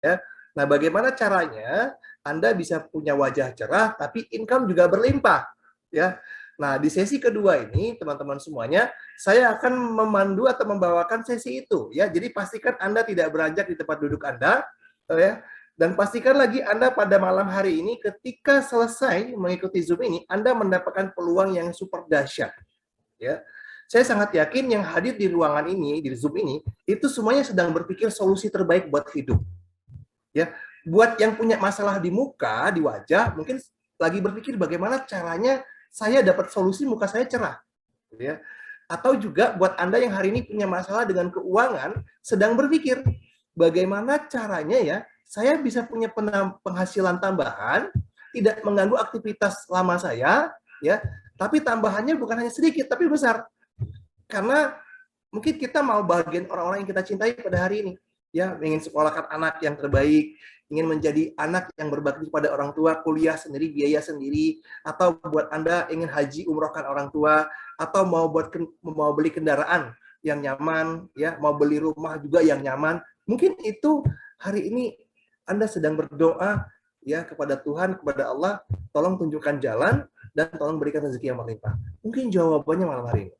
Ya. Nah, bagaimana caranya Anda bisa punya wajah cerah tapi income juga berlimpah, ya. Nah, di sesi kedua ini, teman-teman semuanya, saya akan memandu atau membawakan sesi itu, ya. Jadi pastikan Anda tidak beranjak di tempat duduk Anda, ya. Dan pastikan lagi Anda pada malam hari ini ketika selesai mengikuti Zoom ini, Anda mendapatkan peluang yang super dahsyat, ya. Saya sangat yakin yang hadir di ruangan ini, di Zoom ini, itu semuanya sedang berpikir solusi terbaik buat hidup. Ya, buat yang punya masalah di muka, di wajah, mungkin lagi berpikir bagaimana caranya saya dapat solusi muka saya cerah, ya. Atau juga buat Anda yang hari ini punya masalah dengan keuangan, sedang berpikir bagaimana caranya ya saya bisa punya penghasilan tambahan, tidak mengganggu aktivitas lama saya, ya. Tapi tambahannya bukan hanya sedikit, tapi besar. Karena mungkin kita mau bagian orang-orang yang kita cintai pada hari ini, ya, ingin sekolahkan anak yang terbaik, ingin menjadi anak yang berbakti pada orang tua, kuliah sendiri, biaya sendiri, atau buat Anda ingin haji umrohkan orang tua, atau mau beli kendaraan yang nyaman, ya, mau beli rumah juga yang nyaman. Mungkin itu hari ini Anda sedang berdoa, ya, kepada Tuhan, kepada Allah, tolong tunjukkan jalan dan tolong berikan rezeki yang berlimpah. Mungkin jawabannya malam hari ini,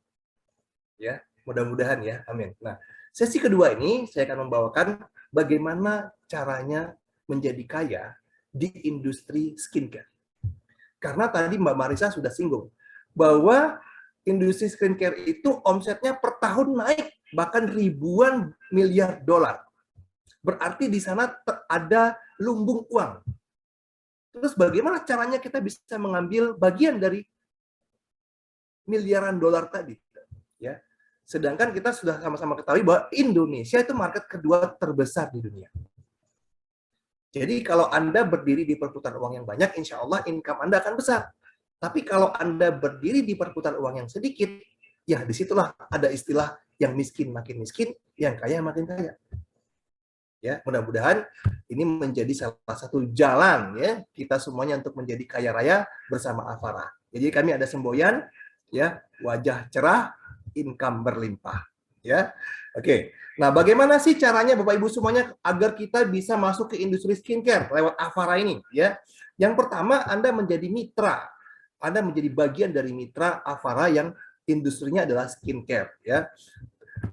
ya. Mudah-mudahan ya, amin. Nah, sesi kedua ini saya akan membawakan bagaimana caranya menjadi kaya di industri skincare. Karena tadi Mbak Marisa sudah singgung bahwa industri skincare itu omsetnya per tahun naik bahkan ribuan miliar dolar. Berarti di sana ada lumbung uang. Terus bagaimana caranya kita bisa mengambil bagian dari miliaran dolar tadi, ya? Sedangkan kita sudah sama-sama ketahui bahwa Indonesia itu market kedua terbesar di dunia. Jadi kalau Anda berdiri di perputaran uang yang banyak, insya Allah income Anda akan besar. Tapi kalau Anda berdiri di perputaran uang yang sedikit, ya disitulah ada istilah yang miskin makin miskin, yang kaya makin kaya. Ya, mudah-mudahan ini menjadi salah satu jalan ya kita semuanya untuk menjadi kaya raya bersama Afara. Jadi kami ada semboyan, ya, wajah cerah, income berlimpah, ya. Oke. Nah, bagaimana sih caranya Bapak Ibu semuanya agar kita bisa masuk ke industri skincare lewat Afara ini, ya? Yang pertama, Anda menjadi mitra. Anda menjadi bagian dari mitra Afara yang industrinya adalah skincare, ya.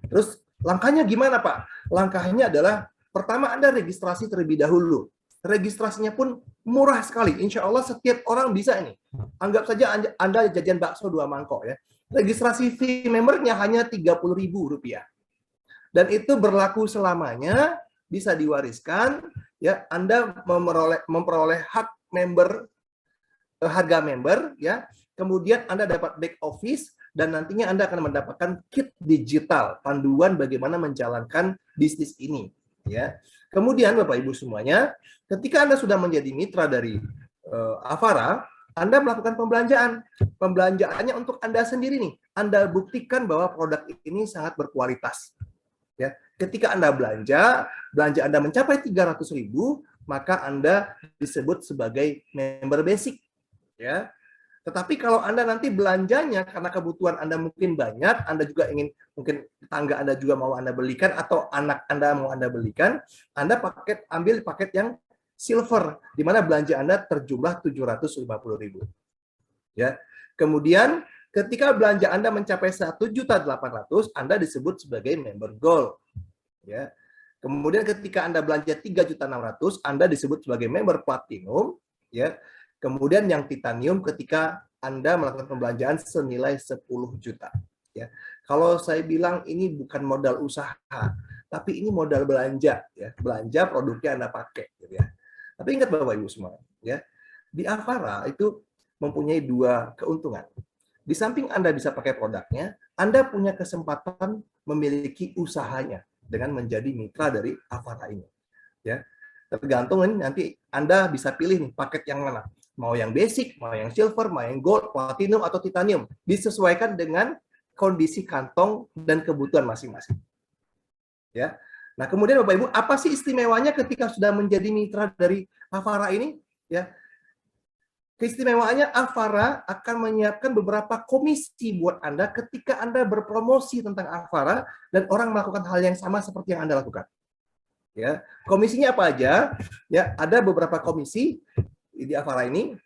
Terus langkahnya gimana, Pak? Langkahnya adalah pertama Anda registrasi terlebih dahulu. Registrasinya pun murah sekali. Insya Allah setiap orang bisa ini. Anggap saja Anda jajan bakso 2 mangkok ya. Registrasi fee membernya hanya Rp30.000. Dan itu berlaku selamanya, bisa diwariskan, ya. Anda memperoleh hak member, harga member, ya. Kemudian Anda dapat back office dan nantinya Anda akan mendapatkan kit digital, panduan bagaimana menjalankan bisnis ini, ya. Kemudian Bapak Ibu semuanya, ketika Anda sudah menjadi mitra dari Afara, Anda melakukan pembelanjaan. Pembelanjaannya untuk Anda sendiri nih. Anda buktikan bahwa produk ini sangat berkualitas. Ya, ketika Anda belanja Anda mencapai 300.000, maka Anda disebut sebagai member basic, ya. Tetapi kalau Anda nanti belanjanya karena kebutuhan Anda mungkin banyak, Anda juga ingin, mungkin tangga Anda juga mau Anda belikan atau anak Anda mau Anda belikan, Anda ambil paket yang silver, di mana belanja Anda terjumlah 750.000. Ya. Kemudian ketika belanja Anda mencapai 1.800.000, Anda disebut sebagai member gold. Ya. Kemudian ketika Anda belanja 3.600.000, Anda disebut sebagai member platinum. Ya. Kemudian yang titanium ketika Anda melakukan pembelanjaan senilai 10 juta. Ya. Kalau saya bilang ini bukan modal usaha, tapi ini modal belanja. Ya. Belanja produknya Anda pakai. Gitu ya. Tapi ingat Bapak Ibu semua, ya, di Afara itu mempunyai 2 keuntungan. Di samping Anda bisa pakai produknya, Anda punya kesempatan memiliki usahanya dengan menjadi mitra dari Afara ini. Ya, tergantung nanti Anda bisa pilih nih paket yang mana. Mau yang basic, mau yang silver, mau yang gold, platinum atau titanium. Disesuaikan dengan kondisi kantong dan kebutuhan masing-masing. Ya. Nah, kemudian Bapak Ibu, apa sih istimewanya ketika sudah menjadi mitra dari Afara ini? Ya. Keistimewaannya Afara akan menyiapkan beberapa komisi buat Anda ketika Anda berpromosi tentang Afara dan orang melakukan hal yang sama seperti yang Anda lakukan. Ya, komisinya apa aja? Ya, ada beberapa komisi di Avara ini.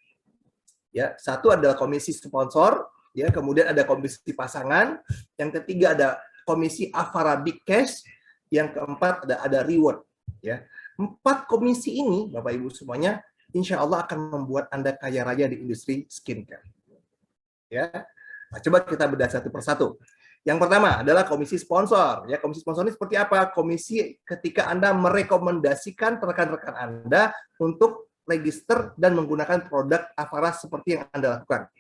Ya, satu adalah komisi sponsor, ya, kemudian ada komisi pasangan, yang ketiga ada komisi Avara Big Cash, yang keempat ada reward, ya. 4 komisi ini, Bapak Ibu semuanya, insya Allah akan membuat Anda kaya raya di industri skincare. Ya, nah, coba kita bedah satu persatu. Yang pertama adalah komisi sponsor. Ya, komisi sponsor ini seperti apa? Komisi ketika Anda merekomendasikan rekan-rekan Anda untuk register dan menggunakan produk Avara seperti yang Anda lakukan.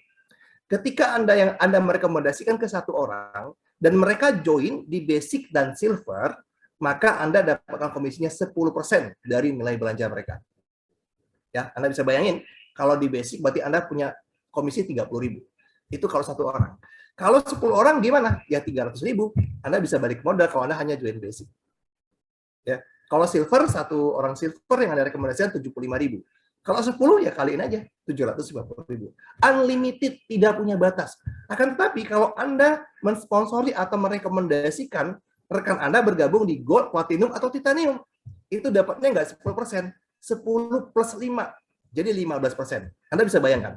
Ketika Anda merekomendasikan ke satu orang dan mereka join di basic dan silver, maka Anda dapatkan komisinya 10% dari nilai belanja mereka. Ya, Anda bisa bayangin, kalau di basic berarti Anda punya komisi 30.000. Itu kalau satu orang. Kalau 10 orang gimana? Ya 300.000. Anda bisa balik modal kalau Anda hanya join basic. Ya. Kalau silver, satu orang silver yang Anda rekomendasikan 75.000. Kalau 10 ya kaliin aja 750.000. Unlimited, tidak punya batas. Akan tetapi kalau Anda mensponsori atau merekomendasikan rekan Anda bergabung di Gold, Platinum, atau Titanium, itu dapatnya nggak 10%, 10 plus 5, jadi 15%. Anda bisa bayangkan,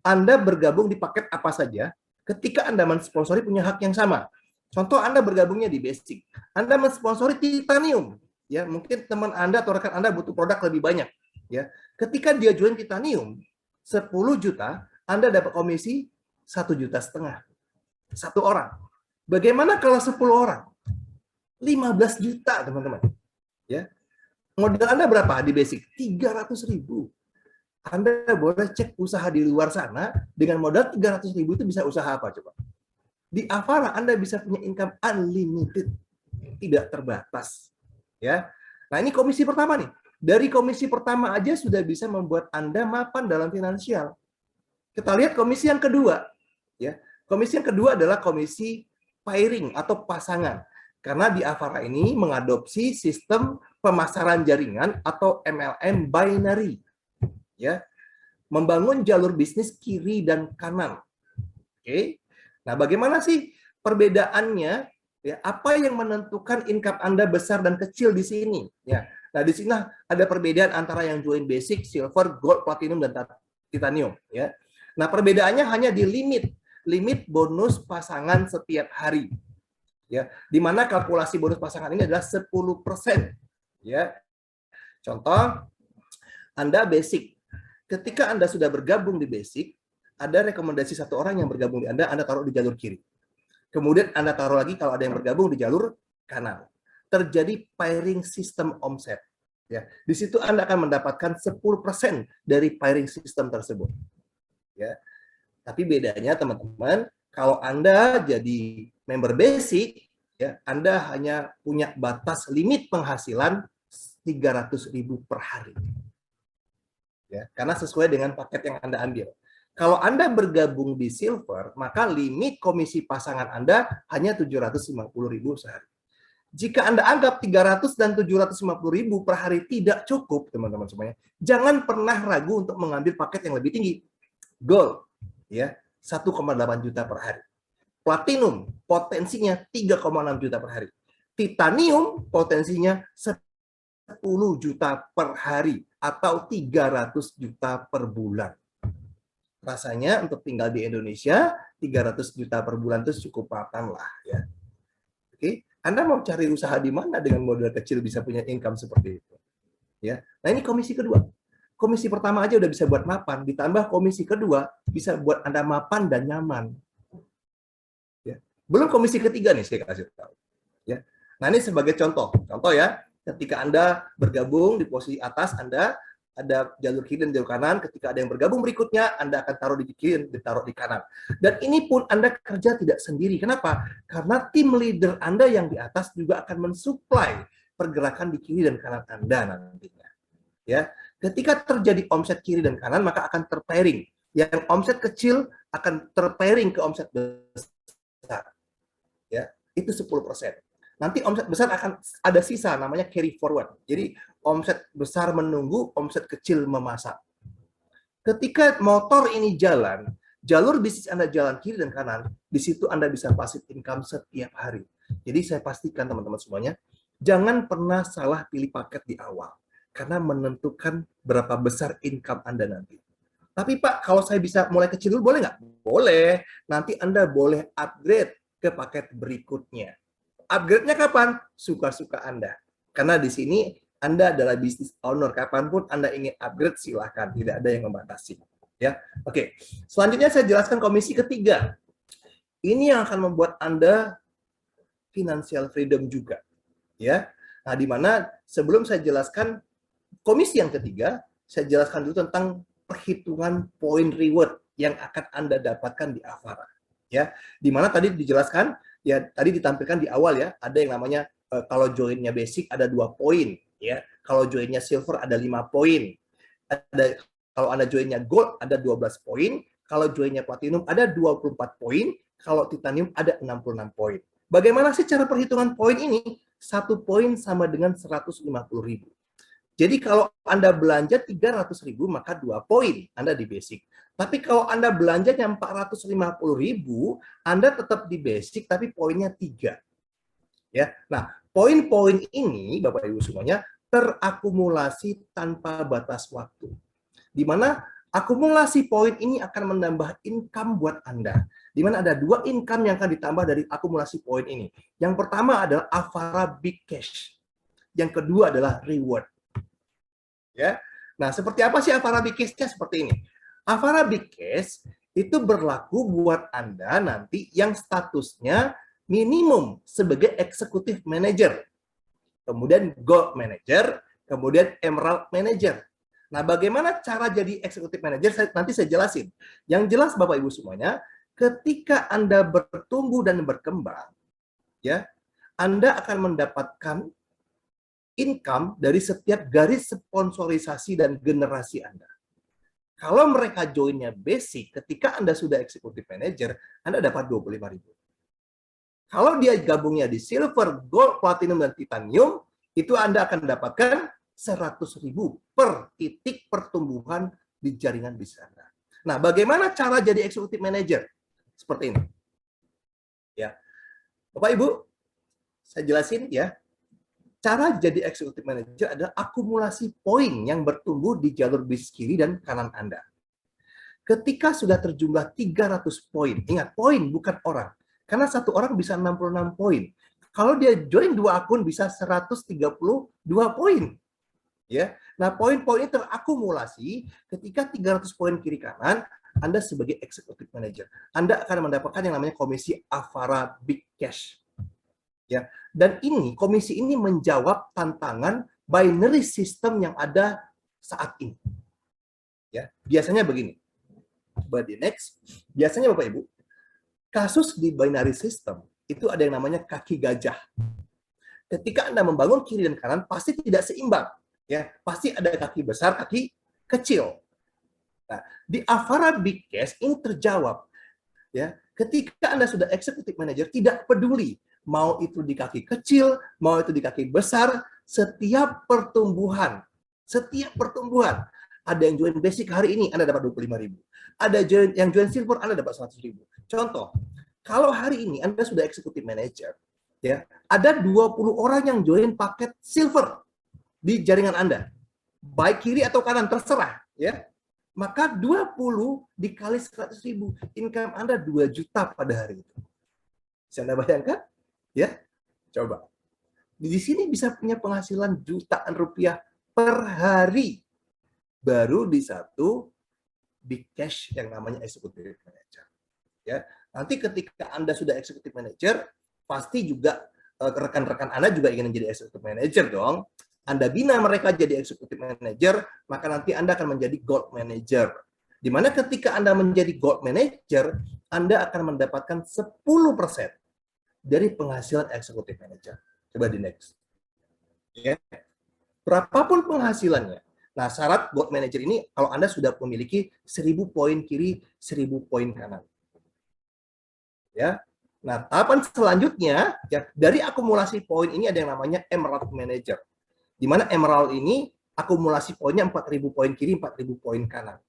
Anda bergabung di paket apa saja, ketika Anda mensponsori punya hak yang sama. Contoh Anda bergabungnya di Basic, Anda mensponsori Titanium, ya mungkin teman Anda atau rekan Anda butuh produk lebih banyak, ya. Ketika dia join Titanium 10 juta, Anda dapat komisi 1,5 juta satu orang. Bagaimana kalau 10 orang? 15 juta, teman-teman. Ya. Modal Anda berapa di Basic? 300.000. Anda boleh cek usaha di luar sana, dengan modal 300.000 itu bisa usaha apa coba? Di Avara Anda bisa punya income unlimited, tidak terbatas. Ya. Nah, ini komisi pertama nih. Dari komisi pertama aja sudah bisa membuat Anda mapan dalam finansial. Kita lihat komisi yang kedua. Ya. Komisi yang kedua adalah komisi pairing atau pasangan. Karena di Avara ini mengadopsi sistem pemasaran jaringan atau MLM binary. Ya. Membangun jalur bisnis kiri dan kanan. Oke. Nah, bagaimana sih perbedaannya? Ya, apa yang menentukan income Anda besar dan kecil di sini? Ya. Nah, di sini ada perbedaan antara yang join basic, silver, gold, platinum, dan titanium. Ya. Nah, perbedaannya hanya di limit bonus pasangan setiap hari. Ya, di mana kalkulasi bonus pasangan ini adalah 10%. Ya. Contoh, Anda basic. Ketika Anda sudah bergabung di basic, ada rekomendasi satu orang yang bergabung di Anda taruh di jalur kiri. Kemudian Anda taruh lagi kalau ada yang bergabung di jalur kanan. Terjadi pairing sistem omset. Ya, di situ Anda akan mendapatkan 10% dari pairing sistem tersebut. Ya. Tapi bedanya teman-teman, kalau Anda jadi member basic, ya, Anda hanya punya batas limit penghasilan 300.000 per hari. Ya, karena sesuai dengan paket yang Anda ambil. Kalau Anda bergabung di silver, maka limit komisi pasangan Anda hanya 750.000 sehari. Jika Anda anggap 300 dan 750.000 per hari tidak cukup, teman-teman semuanya, jangan pernah ragu untuk mengambil paket yang lebih tinggi. Gold, ya, 1,8 juta per hari. Platinum, potensinya 3,6 juta per hari. Titanium, potensinya 10 juta per hari atau 300 juta per bulan. Rasanya untuk tinggal di Indonesia 300 juta per bulan itu cukup mapan lah, ya. Oke, Anda mau cari usaha di mana dengan modal kecil bisa punya income seperti itu? Ya. Nah, ini komisi kedua. Komisi pertama aja udah bisa buat mapan, ditambah komisi kedua bisa buat Anda mapan dan nyaman. Ya. Belum komisi ketiga nih saya kasih tahu. Ya. Nah, ini sebagai contoh. Contoh ya, ketika Anda bergabung di posisi atas, Anda ada jalur kiri dan jalur kanan. Ketika ada yang bergabung berikutnya, Anda akan taruh di kiri, ditaruh di kanan. Dan ini pun Anda kerja tidak sendiri. Kenapa? Karena tim leader Anda yang di atas juga akan mensuplai pergerakan di kiri dan kanan Anda nantinya. Ya, ketika terjadi omset kiri dan kanan, maka akan terpairing. Yang omset kecil akan terpairing ke omset besar. Ya, itu 10%. Nanti omset besar akan ada sisa, namanya carry forward. Jadi omset besar menunggu, omset kecil memasak. Ketika motor ini jalan, jalur bisnis Anda jalan kiri dan kanan, di situ Anda bisa passive income setiap hari. Jadi saya pastikan teman-teman semuanya, Jangan pernah salah pilih paket di awal, karena menentukan berapa besar income Anda nanti. Tapi Pak, kalau saya bisa mulai kecil dulu, boleh nggak? Boleh. Nanti Anda boleh upgrade ke paket berikutnya. Upgrade-nya kapan? Suka-suka Anda. Karena di sini Anda adalah business owner. Kapanpun Anda ingin upgrade, silahkan. Tidak ada yang membatasi. Ya, oke. Selanjutnya saya jelaskan komisi ketiga. Ini yang akan membuat Anda financial freedom juga. Ya, nah di mana sebelum saya jelaskan komisi yang ketiga, saya jelaskan dulu tentang perhitungan poin reward yang akan Anda dapatkan di Avara. Ya, di mana tadi dijelaskan, ya tadi ditampilkan di awal ya, ada yang namanya kalau joinnya basic ada 2 poin, ya. Kalau joinnya silver ada 5 poin. Ada kalau Anda joinnya gold ada 12 poin, kalau joinnya platinum ada 24 poin, kalau titanium ada 66 poin. Bagaimana sih cara perhitungan poin ini? 1 poin sama dengan 150.000. Jadi kalau Anda belanja 300.000 maka 2 poin Anda di basic. Tapi kalau Anda belanjanya 450.000, Anda tetap di basic tapi poinnya 3. Ya. Nah, poin-poin ini Bapak Ibu semuanya terakumulasi tanpa batas waktu. Di mana akumulasi poin ini akan menambah income buat Anda. Di mana ada 2 income yang akan ditambah dari akumulasi poin ini. Yang pertama adalah Avara Big Cash. Yang kedua adalah reward. Ya. Nah, seperti apa sih Avara Big Cash-nya? Seperti ini. Avara Big Cash itu berlaku buat Anda nanti yang statusnya minimum sebagai executive manager. Kemudian Gold Manager, kemudian Emerald Manager. Nah, bagaimana cara jadi executive manager? Nanti saya jelasin. Yang jelas Bapak Ibu semuanya, ketika Anda bertumbuh dan berkembang, ya, Anda akan mendapatkan income dari setiap garis sponsorisasi dan generasi Anda. Kalau mereka joinnya basic, ketika Anda sudah executive manager, Anda dapat 25.000. Kalau dia gabungnya di silver, gold, platinum, dan titanium, itu Anda akan mendapatkan 100.000 per titik pertumbuhan di jaringan bisnis Anda. Nah, bagaimana cara jadi executive manager? Seperti ini. Ya. Bapak Ibu, saya jelasin ya. Cara jadi executive manager adalah akumulasi poin yang bertumbuh di jalur bisnis kiri dan kanan Anda. Ketika sudah terjumlah 300 poin, ingat poin bukan orang. Karena satu orang bisa 66 poin. Kalau dia join 2 akun bisa 132 poin. Ya. Nah, poin-poin ini terakumulasi ketika 300 poin kiri kanan, Anda sebagai executive manager. Anda akan mendapatkan yang namanya komisi Avara Big Cash. Ya. Dan ini komisi ini menjawab tantangan binary system yang ada saat ini. Ya, biasanya begini. Coba di next. Biasanya Bapak Ibu, kasus di binary system itu ada yang namanya kaki gajah. Ketika Anda membangun kiri dan kanan pasti tidak seimbang, ya. Pasti ada kaki besar, kaki kecil. Nah, di Avara Big Cash ini terjawab, ya. Ketika Anda sudah executive manager, tidak peduli mau itu di kaki kecil, mau itu di kaki besar, setiap pertumbuhan ada yang join basic hari ini Anda dapat 25.000. Ada yang join silver Anda dapat 100.000. Contoh, kalau hari ini Anda sudah executive manager, ya, ada 20 orang yang join paket silver di jaringan Anda. Baik kiri atau kanan terserah, ya. Maka 20 dikali 100.000, income Anda 2 juta pada hari itu. Bisa Anda bayangkan? Ya. Coba. Di sini bisa punya penghasilan jutaan rupiah per hari. Baru di satu big cash yang namanya executive manager. Ya, nanti ketika Anda sudah executive manager, pasti juga rekan-rekan Anda juga ingin menjadi executive manager dong. Anda bina mereka jadi executive manager, maka nanti Anda akan menjadi gold manager. Di mana ketika Anda menjadi gold manager, Anda akan mendapatkan 10% dari penghasilan executive manager. Coba di next. Ya. Berapapun penghasilannya. Nah, syarat gold manager ini kalau Anda sudah memiliki 1.000 poin kiri, 1.000 poin kanan. Ya. Nah, tahapan selanjutnya ya dari akumulasi poin ini ada yang namanya Emerald Manager. Di mana Emerald ini akumulasi poinnya 4.000 poin kiri, 4.000 poin kanan.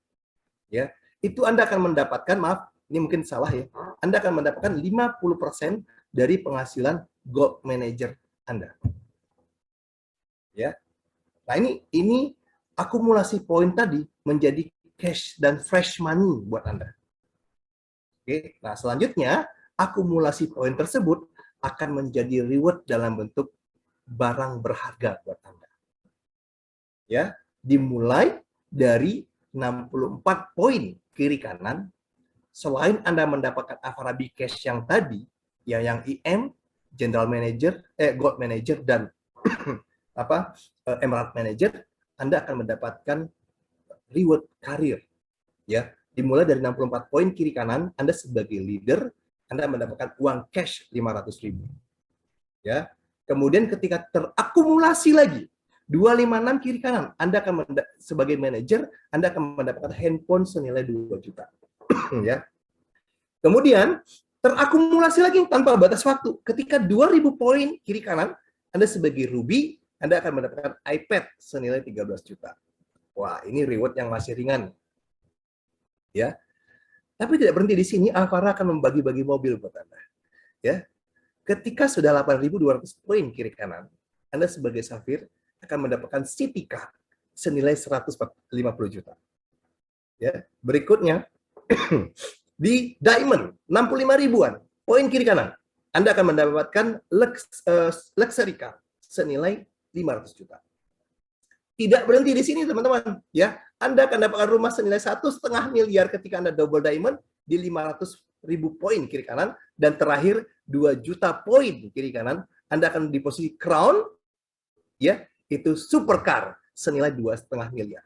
Ya. Itu Anda akan mendapatkan, maaf, ini mungkin salah ya. Anda akan mendapatkan 50% dari penghasilan gold manager Anda. Ya. Nah, ini akumulasi poin tadi menjadi cash dan fresh money buat Anda. Oke. Nah, selanjutnya akumulasi poin tersebut akan menjadi reward dalam bentuk barang berharga buat Anda. Ya, dimulai dari 64 poin kiri kanan. Selain Anda mendapatkan Avara Bcash yang tadi, ya yang IM, General Manager, Gold Manager dan Emerald Manager, Anda akan mendapatkan reward karir. Ya, dimulai dari 64 poin kiri kanan, Anda sebagai leader, Anda mendapatkan uang cash 500.000. Ya. Kemudian ketika terakumulasi lagi 256 kiri kanan, Anda akan sebagai manajer, Anda akan mendapatkan handphone senilai 2 juta. Ya. Kemudian terakumulasi lagi tanpa batas waktu. Ketika 2000 poin kiri kanan, Anda sebagai Ruby, Anda akan mendapatkan iPad senilai 13 juta. Wah, ini reward yang masih ringan. Ya. Tapi tidak berhenti di sini, Avara akan membagi-bagi mobil buat Anda. Ya. Ketika sudah 8.200 poin kiri kanan, Anda sebagai Safir akan mendapatkan City Car senilai 150 juta. Ya. Berikutnya, di Diamond, 65 ribuan, poin kiri kanan, Anda akan mendapatkan Luxury Car senilai 500 juta. Tidak berhenti di sini, teman-teman. Ya, Anda akan dapatkan rumah senilai 1,5 miliar ketika Anda double diamond di 500.000 poin kiri kanan, dan terakhir 2 juta poin kiri kanan, Anda akan di posisi crown, ya, itu supercar senilai 2,5 miliar.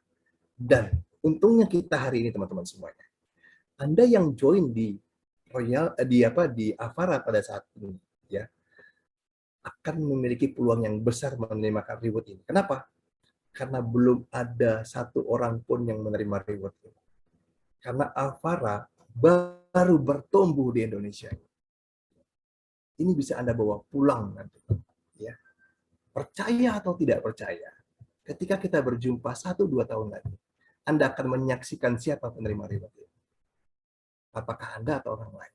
Dan untungnya kita hari ini, teman-teman semuanya, Anda yang join di Avara pada saat ini, ya, akan memiliki peluang yang besar menerima reward ini. Kenapa? Karena belum ada satu orang pun yang menerima reward ini. Karena Avara baru bertumbuh di Indonesia. Ini bisa Anda bawa pulang nanti. Ya. Percaya atau tidak percaya, ketika kita berjumpa 1-2 tahun lagi, Anda akan menyaksikan siapa penerima reward ini. Apakah Anda atau orang lain?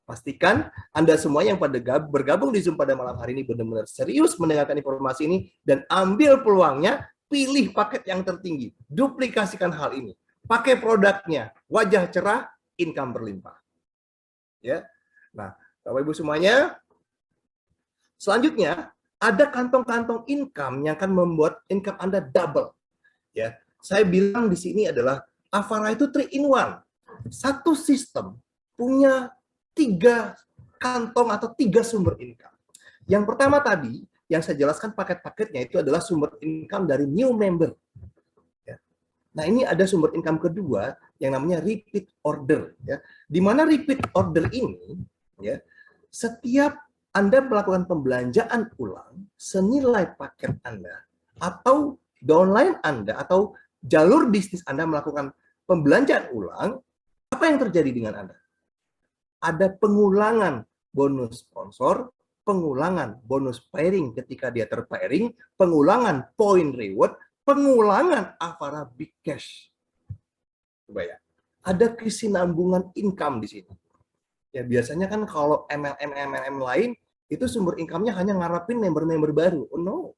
Pastikan Anda semua yang pada bergabung di Zoom pada malam hari ini benar-benar serius mendengarkan informasi ini dan ambil peluangnya. Pilih paket yang tertinggi, duplikasikan hal ini, pakai produknya, wajah cerah, income berlimpah. Ya, nah, Bapak Ibu semuanya, selanjutnya ada kantong-kantong income yang akan membuat income Anda double. Ya, saya bilang di sini adalah Avara itu 3 in 1, satu sistem punya 3 kantong atau 3 sumber income. Yang pertama tadi, yang saya jelaskan paket-paketnya itu adalah sumber income dari new member. Ya. Nah, ini ada sumber income kedua yang namanya repeat order. Ya. Di mana repeat order ini, ya, setiap Anda melakukan pembelanjaan ulang senilai paket Anda atau downline Anda atau jalur bisnis Anda melakukan pembelanjaan ulang, apa yang terjadi dengan Anda? Ada pengulangan bonus sponsor, pengulangan bonus pairing ketika dia terpairing, pengulangan point reward, pengulangan Avara Bcash. Coba ya. Ada kesinambungan income di sini. Ya, biasanya kan kalau MLM lain, itu sumber income-nya hanya ngarapin member-member baru. Oh no.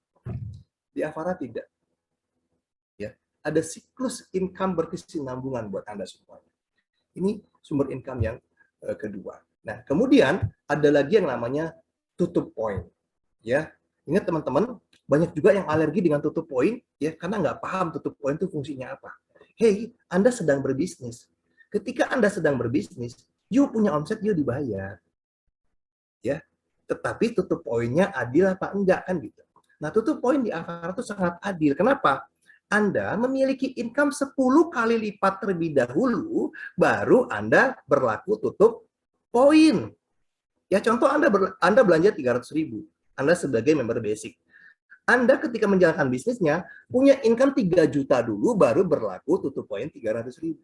Di Avara tidak. Ya, ada siklus income berkesinambungan buat Anda semua. Ini sumber income yang kedua. Nah, kemudian ada lagi yang namanya tutup poin. Ya, ingat teman-teman, banyak juga yang alergi dengan tutup poin, ya, karena nggak paham tutup poin itu fungsinya apa. Hey, Anda sedang berbisnis. Ketika Anda sedang berbisnis, you punya omset, you dibayar. Ya, tetapi tutup poinnya adil apa enggak kan gitu. Nah, tutup poin di Avara itu sangat adil. Kenapa? Anda memiliki income 10 kali lipat terlebih dahulu, baru Anda berlaku tutup poin. Ya, contoh Anda belanja 300.000, Anda sebagai member basic. Anda ketika menjalankan bisnisnya, punya income 3 juta dulu, baru berlaku tutup poin 300.000.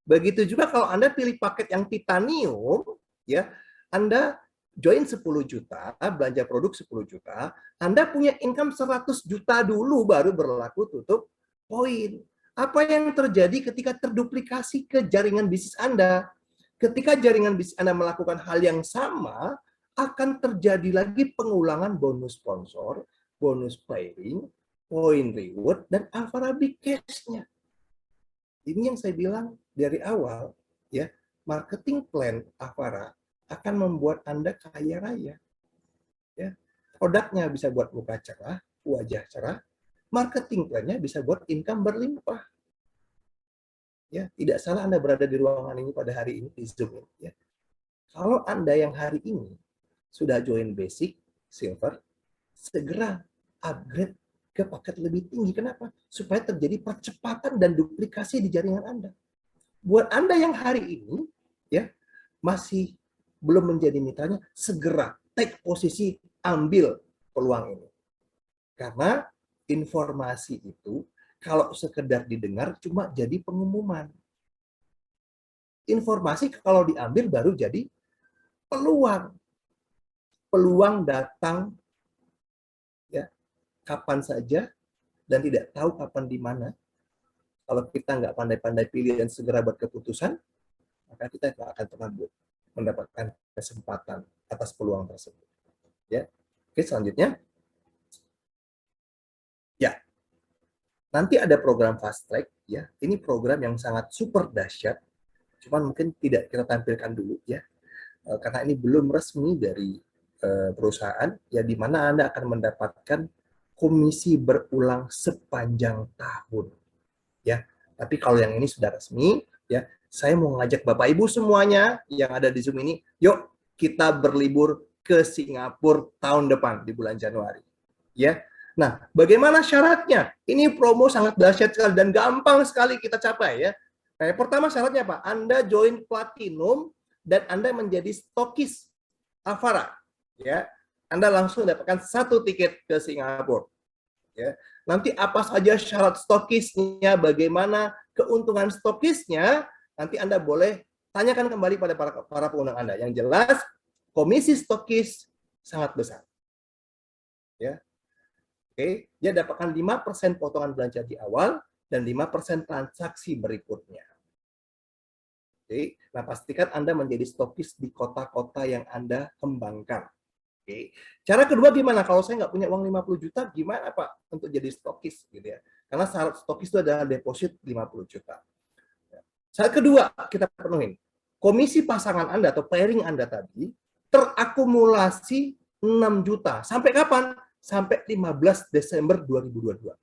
Begitu juga kalau Anda pilih paket yang titanium, ya, Anda join 10 juta, belanja produk 10 juta, Anda punya income 100 juta dulu, baru berlaku tutup poin. Apa yang terjadi ketika terduplikasi ke jaringan bisnis Anda? Ketika jaringan bisnis Anda melakukan hal yang sama, akan terjadi lagi pengulangan bonus sponsor, bonus pairing, point reward, dan Avara Big Cash-nya. Ini yang saya bilang dari awal, ya, marketing plan Avara akan membuat Anda kaya raya. Ya. Produknya bisa buat muka cerah, wajah cerah, marketing plan-nya bisa buat income berlimpah. Ya, tidak salah Anda berada di ruangan ini pada hari ini di Zoom ini, ya. Kalau Anda yang hari ini sudah join basic, silver, segera upgrade ke paket lebih tinggi. Kenapa? Supaya terjadi percepatan dan duplikasi di jaringan Anda. Buat Anda yang hari ini ya masih belum menjadi mitranya, segera take posisi, ambil peluang ini. Karena informasi itu kalau sekedar didengar cuma jadi pengumuman. Informasi kalau diambil baru jadi peluang. Peluang datang ya kapan saja dan tidak tahu kapan di mana. Kalau kita nggak pandai-pandai pilih dan segera buat keputusan, maka kita nggak akan pernah mendapatkan kesempatan atas peluang tersebut. Ya, oke selanjutnya, ya nanti ada program fast track. Ya, ini program yang sangat super dahsyat. Cuman mungkin tidak kita tampilkan dulu ya, karena ini belum resmi dari perusahaan. Ya, di mana Anda akan mendapatkan komisi berulang sepanjang tahun. Ya, tapi kalau yang ini sudah resmi, ya, saya mau ngajak Bapak Ibu semuanya yang ada di Zoom ini, yuk kita berlibur ke Singapura tahun depan di bulan Januari. Ya. Nah, bagaimana syaratnya? Ini promo sangat dahsyat sekali dan gampang sekali kita capai ya. Nah, pertama syaratnya apa? Anda join Platinum dan Anda menjadi stokis Avara. Ya. Anda langsung dapatkan 1 tiket ke Singapura. Ya. Nanti apa saja syarat stokisnya, bagaimana keuntungan stokisnya, nanti Anda boleh tanyakan kembali pada para pengundang Anda. Yang jelas, komisi stokis sangat besar. Ya. Oke, dia dapatkan 5% potongan belanja di awal dan 5% transaksi berikutnya. Oke, nah pastikan Anda menjadi stokis di kota-kota yang Anda kembangkan. Oke. Cara kedua gimana? Kalau saya nggak punya uang 50 juta, gimana Pak untuk jadi stokis? Gitu ya. Karena syarat stokis itu adalah deposit 50 juta. Syarat kedua kita penuhin. Komisi pasangan Anda atau pairing Anda tadi terakumulasi 6 juta. Sampai kapan? Sampai 15 Desember 2022.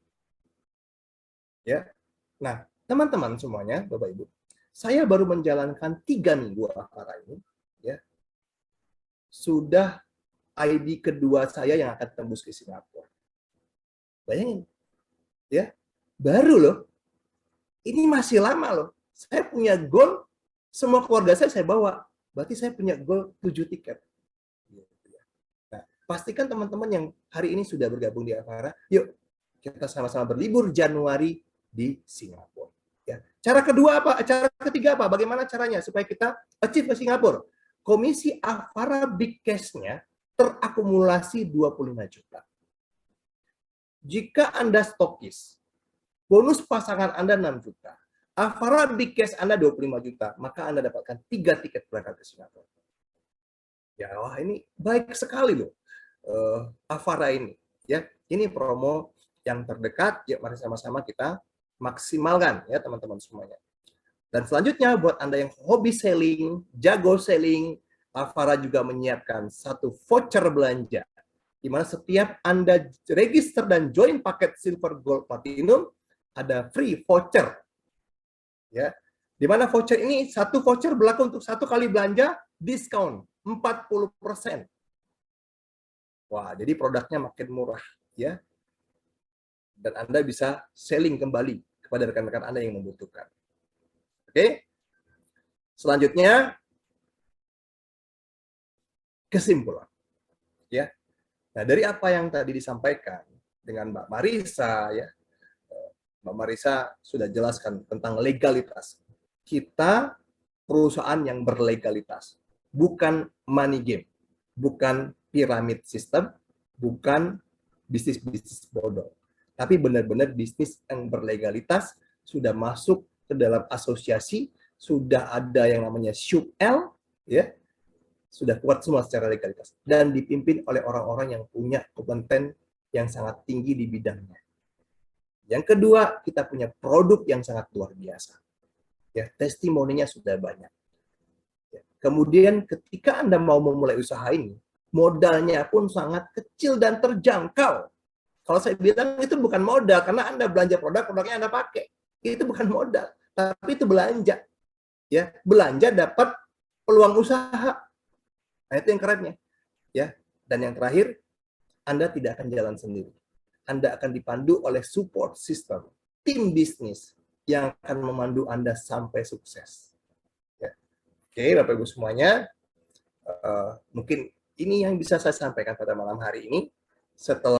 Ya. Nah, teman-teman semuanya, Bapak Ibu, saya baru menjalankan 3 minggu Avara ini, ya. Sudah ID kedua saya yang akan tembus ke Singapura. Bayangin, ya, baru loh. Ini masih lama loh. Saya punya goal, semua keluarga saya bawa. Berarti saya punya goal 7 tiket. Nah, pastikan teman-teman yang hari ini sudah bergabung di Avara, yuk kita sama-sama berlibur Januari di Singapura. Ya. Cara kedua apa? Cara ketiga apa? Bagaimana caranya supaya kita achieve ke Singapura? Komisi Avara Big Cash-nya terakumulasi 25 juta. Jika Anda stokis, bonus pasangan Anda 6 juta, Avara Big Cash Anda 25 juta, maka Anda dapatkan 3 tiket berangkat ke Singapura. Ya, wah ini baik sekali loh. Avara ini, ya. Ini promo yang terdekat, ya mari sama-sama kita maksimalkan ya teman-teman semuanya. Dan selanjutnya buat Anda yang hobi selling, jago selling, Avara juga menyiapkan 1 voucher belanja di mana setiap Anda register dan join paket Silver, Gold, Platinum ada free voucher. Ya. Di mana voucher ini 1 voucher berlaku untuk 1 kali belanja diskon 40%. Wah, jadi produknya makin murah ya. Dan Anda bisa selling kembali kepada rekan-rekan Anda yang membutuhkan. Oke. Selanjutnya kesimpulan. Ya. Nah, dari apa yang tadi disampaikan dengan Mbak Marisa ya. Mbak Marisa sudah jelaskan tentang legalitas. Kita perusahaan yang berlegalitas, bukan money game, bukan piramid system, bukan bisnis-bisnis bodong, tapi benar-benar bisnis yang berlegalitas, sudah masuk ke dalam asosiasi, sudah ada yang namanya SUP-L, ya, sudah kuat semua secara legalitas, dan dipimpin oleh orang-orang yang punya kompeten yang sangat tinggi di bidangnya. Yang kedua, kita punya produk yang sangat luar biasa. Ya, testimoninya sudah banyak. Ya. Kemudian ketika Anda mau memulai usaha ini, modalnya pun sangat kecil dan terjangkau. Kalau saya bilang itu bukan modal, karena Anda belanja produknya Anda pakai. Itu bukan modal, tapi itu belanja. Ya, belanja dapat peluang usaha. Nah, itu yang kerennya. Ya. Dan yang terakhir, Anda tidak akan jalan sendiri. Anda akan dipandu oleh support system, tim bisnis yang akan memandu Anda sampai sukses. Ya. Oke, Bapak Ibu semuanya, mungkin ini yang bisa saya sampaikan pada malam hari ini. Setelah